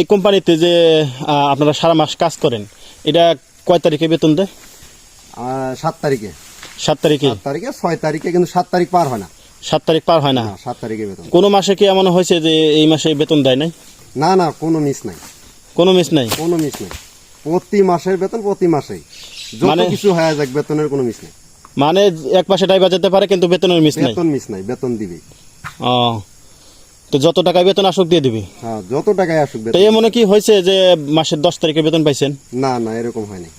এই কোম্পানিতে যে আপনারা সারা মাস কাজ করেন, এটা কয় তারিখে বেতন দেয়? 7 তারিখে 7 তারিখে 6 তারিখে, কিন্তু 7 তারিখ পার হয় না। 7 তারিখ পার হয় না? 7 তারিখে বেতন। কোনো মাসে কি এমন হয়েছে যে এই মাসে বেতন দেয় নাই? না, কোনো মিস নাই। কোনো মিস নাই? কোনো মিস নাই। প্রতি মাসের বেতন প্রতি মাসেই, যত কিছু হয়ে যাক বেতনের কোনো মিস নাই। মানে এক মাসে ড্রাইভার যেতে পারে কিন্তু বেতনের মিস নাই? বেতন মিস নাই, বেতন দিবে। তো যত টাকা বেতন আসুক দিয়ে দিবে? হ্যাঁ, যত টাকায় আসুক বেতন। তো এমন কি হয়েছে যে মাসের 10 তারিখে বেতন পাইছেন? না, এরকম হয়নি।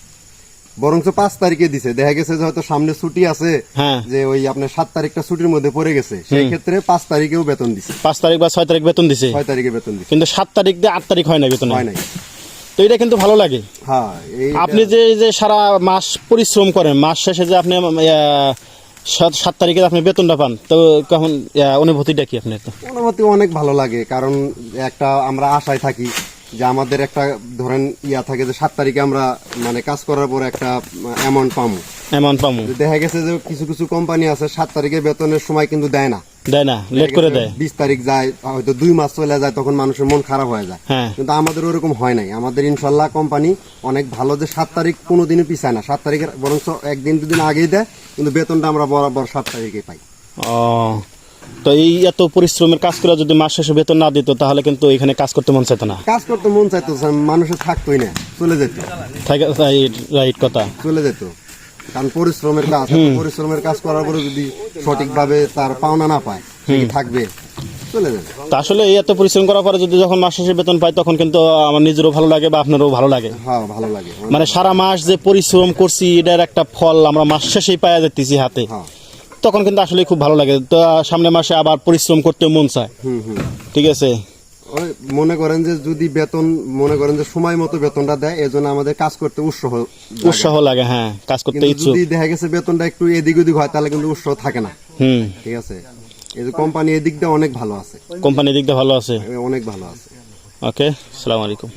বরঞ্চ 5 তারিখে দিছে, দেখা গেছে যে হয়তো সামনে ছুটি আছে, যে ওই আপনার 7 তারিখটা ছুটির মধ্যে পড়ে গেছে, সেই ক্ষেত্রে 5 তারিখেও বেতন দিছে। 5 তারিখ বা 6 তারিখ বেতন দিছে? 6 তারিখে বেতন দিছে, কিন্তু 7 তারিখ দিয়ে 8 তারিখ হয় না বেতন? হয় নাই। তো এটা কিন্তু ভালো লাগে। হ্যাঁ, আপনি যে সারা মাস পরিশ্রম করেন, মাস শেষে যে আপনি 7 তারিখে আপনি বেতনটা পান, তো কখন অনুভূতিটা কি আপনার? অনুভূতি অনেক ভালো লাগে, কারণ একটা আমরা আশায় থাকি যে আমাদের একটা ধরেন থাকে যে 7 তারিখে আমরা মানে কাজ করার পর একটা অ্যামাউন্ট পাবো। দেখা গেছে যে কিছু কিছু কোম্পানি আছে 7 তারিখে বেতনের সময় কিন্তু দেয় না, লেট করে দেয়। 20 তারিখ যায়, হয়তো 2 মাস চলে যায়, তখন মানুষের মন খারাপ হয়ে যায়। কিন্তু আমাদের ওরকম হয় নাই। আমাদের ইনশাল্লাহ কোম্পানি অনেক ভালো, যে 7 তারিখ কোনোদিনও পিছায় না। 7 তারিখের বরঞ্চ একদিন দুদিন আগেই দেয়, কিন্তু বেতনটা আমরা বরাবর 7 তারিখে পাই। তো এই এত পরিশ্রমের কাজ করে যদি মাস শেষে বেতন না দিত, তাহলে কিন্তু এখানে কাজ করতে মন চাইতো না। কাজ করতে মন চাইতো, মানুষের থাকতোই না, চলে যেত। রাইট কথা, চলে যেত। কারণ পরিশ্রমের কাজ করার পরে যদি সঠিকভাবে তার পাওনা না পায়, থাকবে, চলে যাবে। তা আসলে এই এত পরিশ্রম করার পরে যদি যখন মাস শেষে বেতন পাই, তখন কিন্তু আমার নিজেরও ভালো লাগে বা আপনারও ভালো লাগে। হ্যাঁ, ভালো লাগে। মানে সারা মাস যে পরিশ্রম করছি, এটার একটা ফল আমরা মাস শেষেই পাওয়া যেতেছি হাতে, তখন কিন্তু আসলে খুব ভালো লাগে। তো সামনে মাসে আবার পরিশ্রম করতে মন চায়। ঠিক আছে, মনে করেন যে যদি বেতন সময় মতো বেতনটা দেয়, এজন্য আমাদের কাজ করতে উৎসাহ লাগে। হ্যাঁ, কাজ করতে ইচ্ছুক। যদি দেখা গেছে বেতনটা একটু এদিক ওদিক হয়, তাহলে কিন্তু উৎসাহ থাকে না। ঠিক আছে, এই যে কোম্পানি এদিক দিয়ে অনেক ভালো আছে। অনেক ভালো আছে। ওকে, আসসালামু আলাইকুম।